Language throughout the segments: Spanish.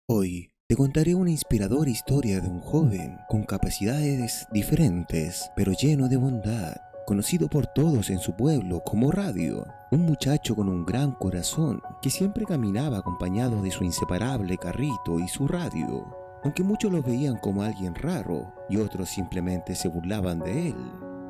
Hoy te contaré una inspiradora historia de un joven con capacidades diferentes, pero lleno de bondad, conocido por todos en su pueblo como Radio. Un muchacho con un gran corazón que siempre caminaba acompañado de su inseparable carrito y su radio. Aunque muchos lo veían como alguien raro y otros simplemente se burlaban de él.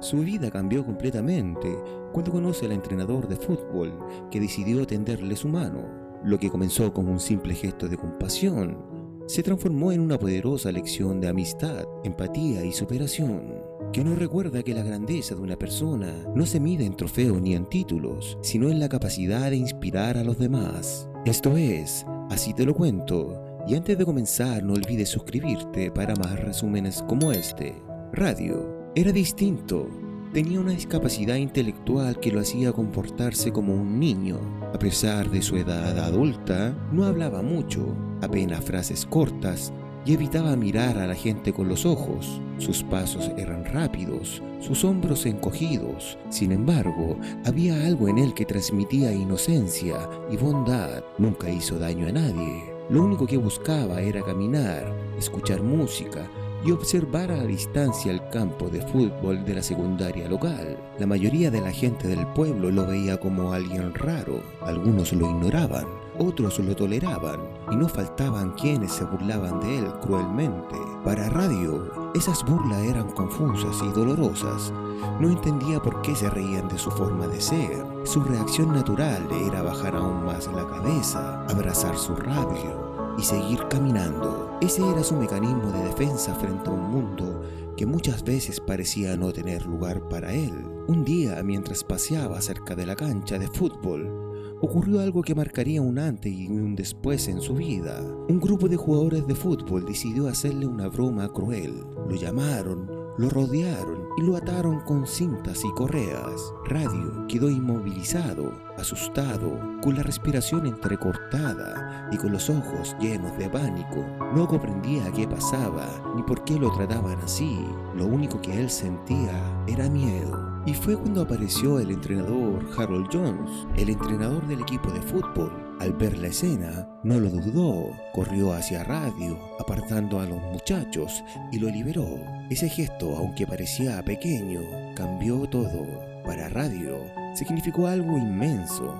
Su vida cambió completamente cuando conoce al entrenador de fútbol que decidió tenderle su mano. Lo que comenzó como un simple gesto de compasión se transformó en una poderosa lección de amistad, empatía y superación, que nos recuerda que la grandeza de una persona no se mide en trofeos ni en títulos, sino en la capacidad de inspirar a los demás. Esto es, Así te lo cuento, y antes de comenzar no olvides suscribirte para más resúmenes como este. Radio era distinto. Tenía una discapacidad intelectual que lo hacía comportarse como un niño. A pesar de su edad adulta, no hablaba mucho, apenas frases cortas, y evitaba mirar a la gente con los ojos. Sus pasos eran rápidos, sus hombros encogidos. Sin embargo, había algo en él que transmitía inocencia y bondad. Nunca hizo daño a nadie. Lo único que buscaba era caminar, escuchar música y observar a la distancia el campo de fútbol de la secundaria local. La mayoría de la gente del pueblo lo veía como alguien raro. Algunos lo ignoraban, otros lo toleraban, y no faltaban quienes se burlaban de él cruelmente. Para Radio, esas burlas eran confusas y dolorosas. No entendía por qué se reían de su forma de ser. Su reacción natural era bajar aún más la cabeza, abrazar su radio y seguir caminando. Ese era su mecanismo de defensa frente a un mundo que muchas veces parecía no tener lugar para él. Un día, mientras paseaba cerca de la cancha de fútbol, ocurrió algo que marcaría un antes y un después en su vida. Un grupo de jugadores de fútbol decidió hacerle una broma cruel. Lo llamaron, lo rodearon y lo ataron con cintas y correas. Radio quedó inmovilizado, asustado, con la respiración entrecortada y con los ojos llenos de pánico. No comprendía qué pasaba ni por qué lo trataban así. Lo único que él sentía era miedo. Y fue cuando apareció el entrenador Harold Jones, el entrenador del equipo de fútbol. Al ver la escena, no lo dudó, corrió hacia Radio, apartando a los muchachos y lo liberó. Ese gesto, aunque parecía pequeño, cambió todo. Para Radio, significó algo inmenso.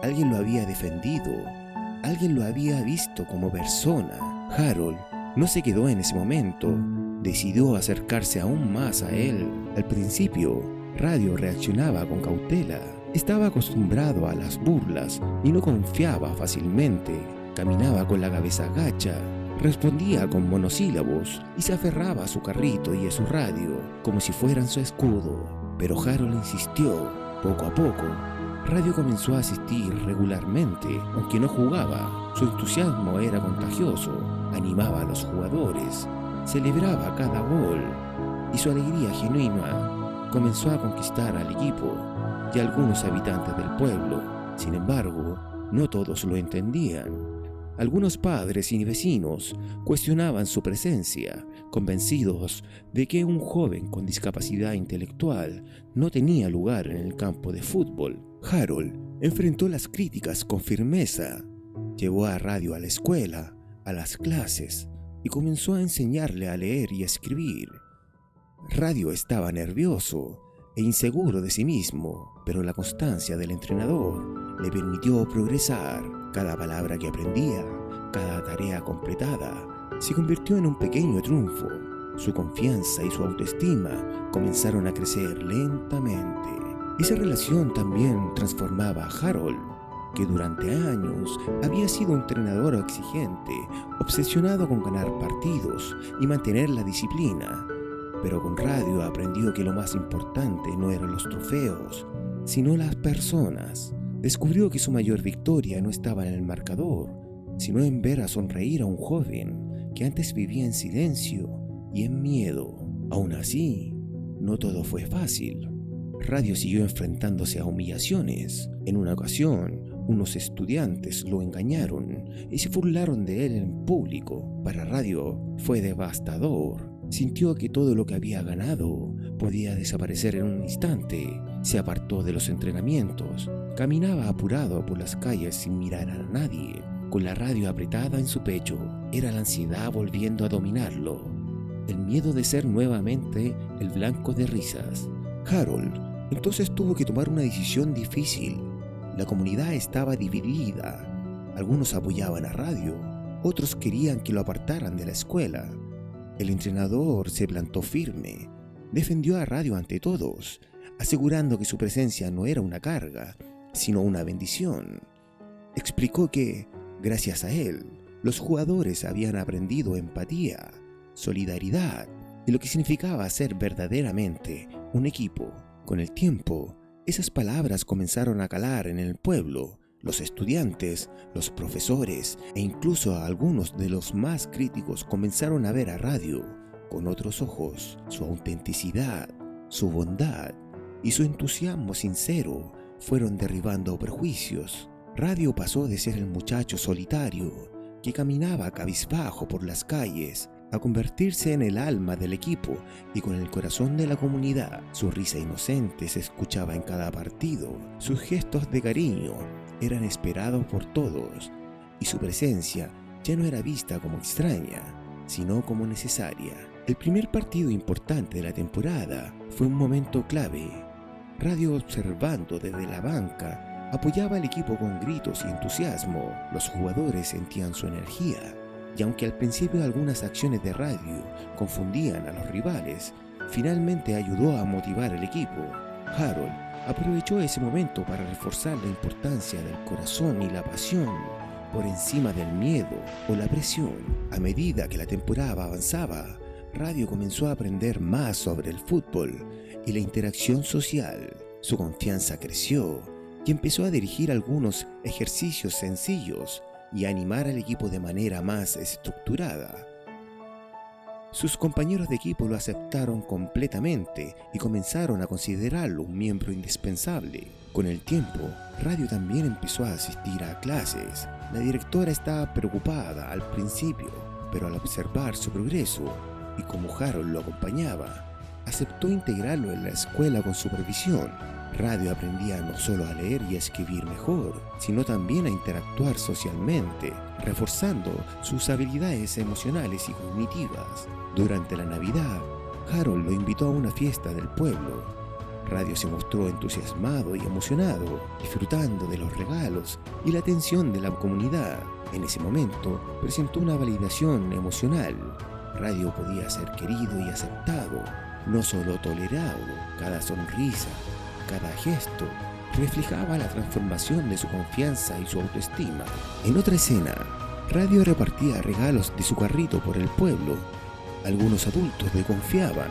Alguien lo había defendido, alguien lo había visto como persona. Harold no se quedó en ese momento, decidió acercarse aún más a él. Al principio, Radio reaccionaba con cautela. Estaba acostumbrado a las burlas y no confiaba fácilmente. Caminaba con la cabeza gacha, respondía con monosílabos y se aferraba a su carrito y a su radio como si fueran su escudo. Pero Harold insistió. Poco a poco, Radio comenzó a asistir regularmente, aunque no jugaba. Su entusiasmo era contagioso, animaba a los jugadores, celebraba cada gol y su alegría genuina comenzó a conquistar al equipo y a algunos habitantes del pueblo. Sin embargo, no todos lo entendían. Algunos padres y vecinos cuestionaban su presencia, convencidos de que un joven con discapacidad intelectual no tenía lugar en el campo de fútbol. Harold enfrentó las críticas con firmeza, llevó a Radio a la escuela, a las clases, y comenzó a enseñarle a leer y a escribir. Radio estaba nervioso e inseguro de sí mismo, pero la constancia del entrenador le permitió progresar. Cada palabra que aprendía, cada tarea completada, se convirtió en un pequeño triunfo. Su confianza y su autoestima comenzaron a crecer lentamente. Esa relación también transformaba a Harold, que durante años había sido un entrenador exigente, obsesionado con ganar partidos y mantener la disciplina. Pero con Radio aprendió que lo más importante no eran los trofeos, sino las personas. Descubrió que su mayor victoria no estaba en el marcador, sino en ver a sonreír a un joven que antes vivía en silencio y en miedo. Aún así, no todo fue fácil. Radio siguió enfrentándose a humillaciones. En una ocasión, unos estudiantes lo engañaron y se burlaron de él en público. Para Radio fue devastador. Sintió que todo lo que había ganado podía desaparecer en un instante. Se apartó de los entrenamientos, caminaba apurado por las calles sin mirar a nadie. con la radio apretada en su pecho. Era la ansiedad volviendo a dominarlo, el miedo de ser nuevamente el blanco de risas. Harold entonces tuvo que tomar una decisión difícil. La comunidad estaba dividida. Algunos apoyaban a Radio, otros querían que lo apartaran de la escuela. El entrenador se plantó firme, defendió a Radio ante todos, asegurando que su presencia no era una carga, sino una bendición. Explicó que, gracias a él, los jugadores habían aprendido empatía, solidaridad y lo que significaba ser verdaderamente un equipo. Con el tiempo, esas palabras comenzaron a calar en el pueblo. Los estudiantes, los profesores e incluso algunos de los más críticos comenzaron a ver a Radio con otros ojos. Su autenticidad, su bondad y su entusiasmo sincero fueron derribando prejuicios. Radio pasó de ser el muchacho solitario que caminaba cabizbajo por las calles a convertirse en el alma del equipo y con el corazón de la comunidad. Su risa inocente se escuchaba en cada partido, sus gestos de cariño eran esperados por todos y su presencia ya no era vista como extraña, sino como necesaria. El primer partido importante de la temporada fue un momento clave. Radio, observando desde la banca, apoyaba al equipo con gritos y entusiasmo. Los jugadores sentían su energía, y aunque al principio algunas acciones de Radio confundían a los rivales, finalmente ayudó a motivar al equipo. Harold aprovechó ese momento para reforzar la importancia del corazón y la pasión por encima del miedo o la presión. A medida que la temporada avanzaba, Radio comenzó a aprender más sobre el fútbol y la interacción social. Su confianza creció y empezó a dirigir algunos ejercicios sencillos y a animar al equipo de manera más estructurada. Sus compañeros de equipo lo aceptaron completamente y comenzaron a considerarlo un miembro indispensable. Con el tiempo, Radio también empezó a asistir a clases. La directora estaba preocupada al principio, pero al observar su progreso y como Harold lo acompañaba, aceptó integrarlo en la escuela con supervisión. Radio aprendía no solo a leer y a escribir mejor, sino también a interactuar socialmente, reforzando sus habilidades emocionales y cognitivas. Durante la Navidad, Harold lo invitó a una fiesta del pueblo. Radio se mostró entusiasmado y emocionado, disfrutando de los regalos y la atención de la comunidad. En ese momento, presentó una validación emocional. Radio podía ser querido y aceptado, no solo tolerado. Cada sonrisa, cada gesto reflejaba la transformación de su confianza y su autoestima. En otra escena, Radio repartía regalos de su carrito por el pueblo. Algunos adultos le confiaban,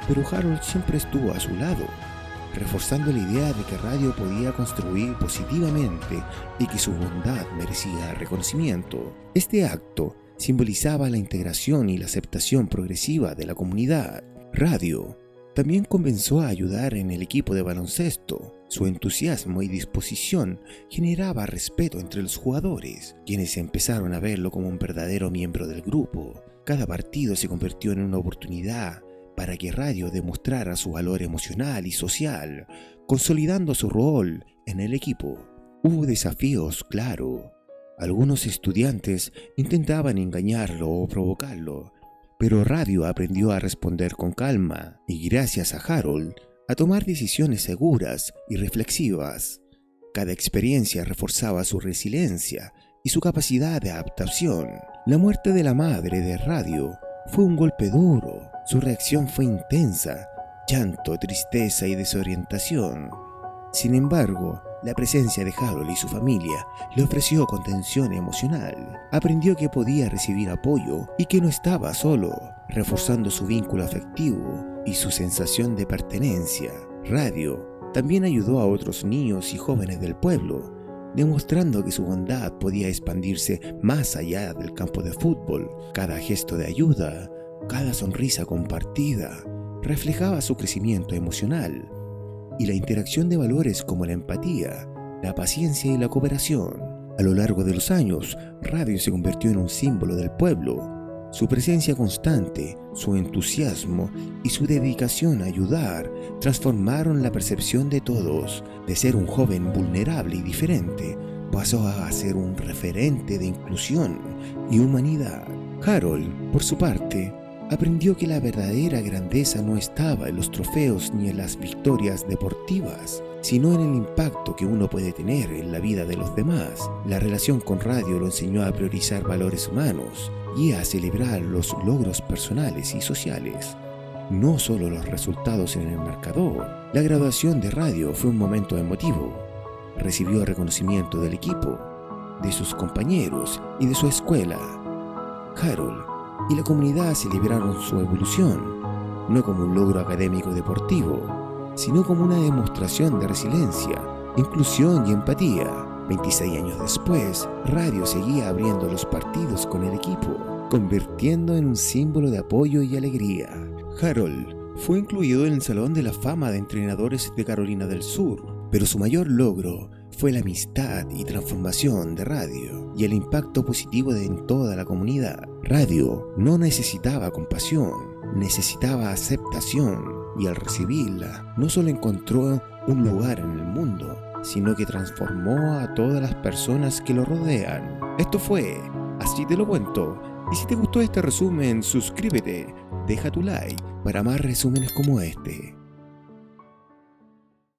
pero Harold siempre estuvo a su lado, reforzando la idea de que Radio podía construir positivamente y que su bondad merecía reconocimiento. Este acto simbolizaba la integración y la aceptación progresiva de la comunidad. Radio también comenzó a ayudar en el equipo de baloncesto. Su entusiasmo y disposición generaba respeto entre los jugadores, quienes empezaron a verlo como un verdadero miembro del grupo. Cada partido se convirtió en una oportunidad para que Radio demostrara su valor emocional y social, consolidando su rol en el equipo. Hubo desafíos, claro. Algunos estudiantes intentaban engañarlo o provocarlo, pero Radio aprendió a responder con calma y, gracias a Harold, a tomar decisiones seguras y reflexivas. Cada experiencia reforzaba su resiliencia y su capacidad de adaptación. La muerte de la madre de Radio fue un golpe duro. Su reacción fue intensa, llanto, tristeza y desorientación. Sin embargo, la presencia de Harold y su familia le ofreció contención emocional. Aprendió que podía recibir apoyo y que no estaba solo, reforzando su vínculo afectivo y su sensación de pertenencia. Radio también ayudó a otros niños y jóvenes del pueblo, demostrando que su bondad podía expandirse más allá del campo de fútbol. Cada gesto de ayuda, cada sonrisa compartida, reflejaba su crecimiento emocional y la interacción de valores como la empatía, la paciencia y la cooperación. A lo largo de los años, Radio se convirtió en un símbolo del pueblo. Su presencia constante, su entusiasmo y su dedicación a ayudar transformaron la percepción de todos. De ser un joven vulnerable y diferente, pasó a ser un referente de inclusión y humanidad. Harold, por su parte, aprendió que la verdadera grandeza no estaba en los trofeos ni en las victorias deportivas, sino en el impacto que uno puede tener en la vida de los demás. La relación con radio lo enseñó a priorizar valores humanos y a celebrar los logros personales y sociales, no solo los resultados en el marcador. La graduación de radio fue un momento emotivo. Recibió reconocimiento del equipo, de sus compañeros y de su escuela. Harold y la comunidad celebraron su evolución, no como un logro académico deportivo, sino como una demostración de resiliencia, inclusión y empatía. 26 años después, radio seguía abriendo los partidos con el equipo, convirtiendo en un símbolo de apoyo y alegría. Harold fue incluido en el Salón de la Fama de Entrenadores de Carolina del Sur, pero su mayor logro fue la amistad y transformación de radio y el impacto positivo en toda la comunidad. Radio no necesitaba compasión, necesitaba aceptación, y al recibirla, no solo encontró un lugar en el mundo, sino que transformó a todas las personas que lo rodean. Esto fue Así Te Lo Cuento, y si te gustó este resumen, suscríbete, deja tu like para más resúmenes como este.